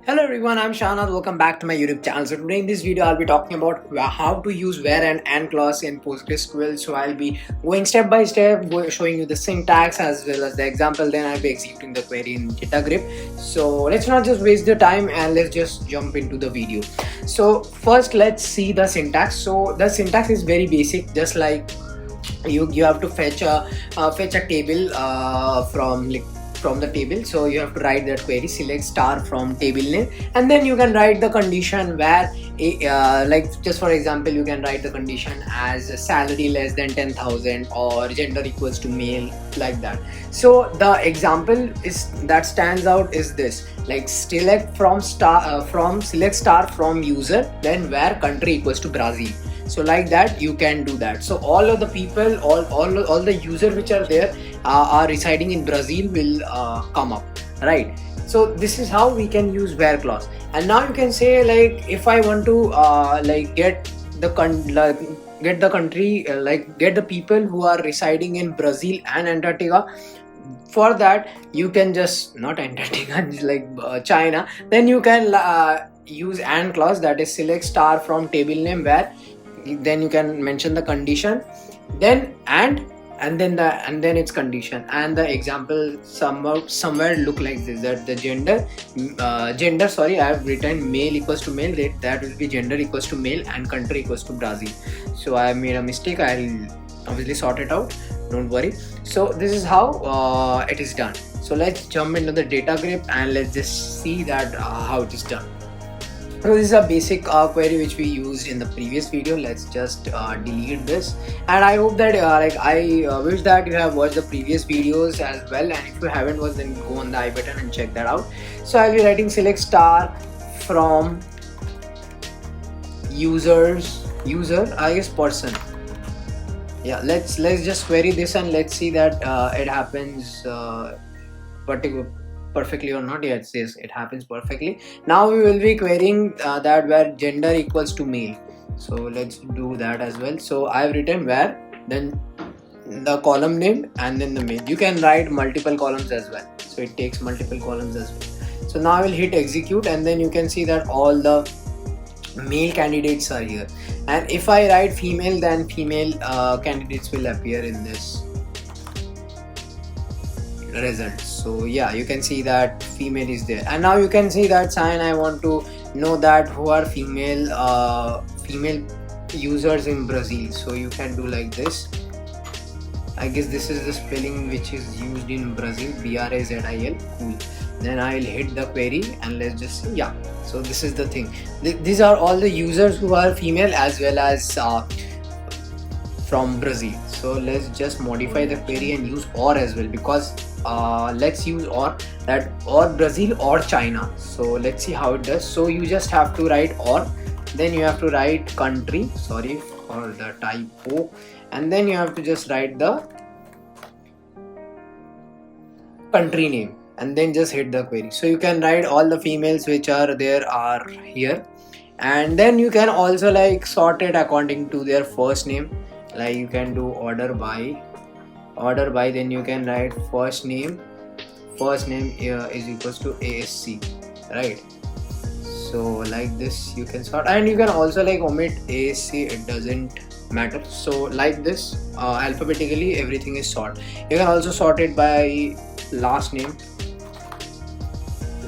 Hello everyone, I'm Shahnath. Welcome back to my YouTube channel. So today in this video I'll be talking about how to use where and and clause in PostgreSQL. So I'll be going step by step, showing you the syntax as well as the example. Then I'll be executing the query in 𝐸𝐻. So let's not just waste the time and let's just jump into the video. So first let's see the syntax. So the syntax is very basic, just like you have to fetch a table from the table. So you have to write that query, select star from table name, and then you can write the condition where like just for example you can write the condition as salary less than 10,000 or gender equals to male, like that. So the example is that stands out is this, like select select star from user, then where country equals to Brazil. So like that you can do that. So all of the people, all the users which are there are residing in Brazil will come up, right? So this is how we can use where clause. And now you can say, like, if I want to get the country, get the people who are residing in Brazil and Antarctica. For that you can just not Antarctica like China, then you can use and clause, that is select star from table name where, then you can mention the condition, then and then its condition, and the example somewhere look like this, that the gender sorry, I have written male equals to male, that will be gender equals to male and country equals to Brazil. So I made a mistake, I'll obviously sort it out, don't worry. So this is how it is done. So let's jump into the data grip and let's just see that how it is done. So this is a basic query which we used in the previous video. Let's just delete this, and I hope that I wish that you have watched the previous videos as well, and if you haven't watched, then go on the I button and check that out. So I'll be writing select star from user, I guess person. Yeah, let's just query this and let's see that it happens perfectly or not. Yes, it happens perfectly. Now we will be querying that where gender equals to male. So let's do that as well. So I've written where, then the column name, and then the male. You can write multiple columns as well, so it takes multiple columns as well. So now I will hit execute, and then you can see that all the male candidates are here, and if I write female, then female candidates will appear in this result. So yeah, you can see that female is there, and now you can see that sign, I want to know that who are female users in Brazil. So you can do like this. I guess this is the spelling which is used in Brazil, BRAZIL. Cool. Then I'll hit the query and let's just see. Yeah, so this is the thing. These are all the users who are female as well as from Brazil. So let's just modify the query and use or as well, because let's use or Brazil or China. So let's see how it does. So you just have to write or, then you have to write country, sorry for the typo, and then you have to just write the country name and then just hit the query. So you can write all the females which are there are here, and then you can also like sort it according to their first name. Like you can do order by, then you can write first name is equals to ASC, right? So like this you can sort, and you can also like omit ASC, it doesn't matter. So like this alphabetically everything is sorted. You can also sort it by last name.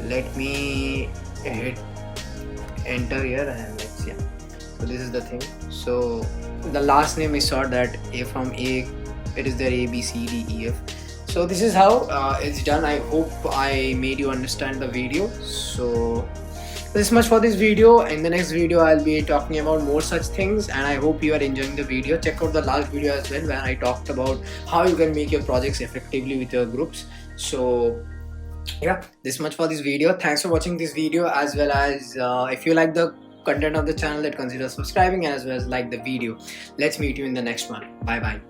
Let me hit enter here and let's see. So this is the thing. So the last name is sorted, that A from A, it is there A, B, C, D, E, F. So this is how it's done. I hope I made you understand the video. So this much for this video. In the next video I'll be talking about more such things, and I hope you are enjoying the video. Check out the last video as well, where I talked about how you can make your projects effectively with your groups. So yeah, this much for this video. Thanks for watching this video, as well as if you like the content of the channel, then consider subscribing, as well as like the video. Let's meet you in the next one. Bye bye.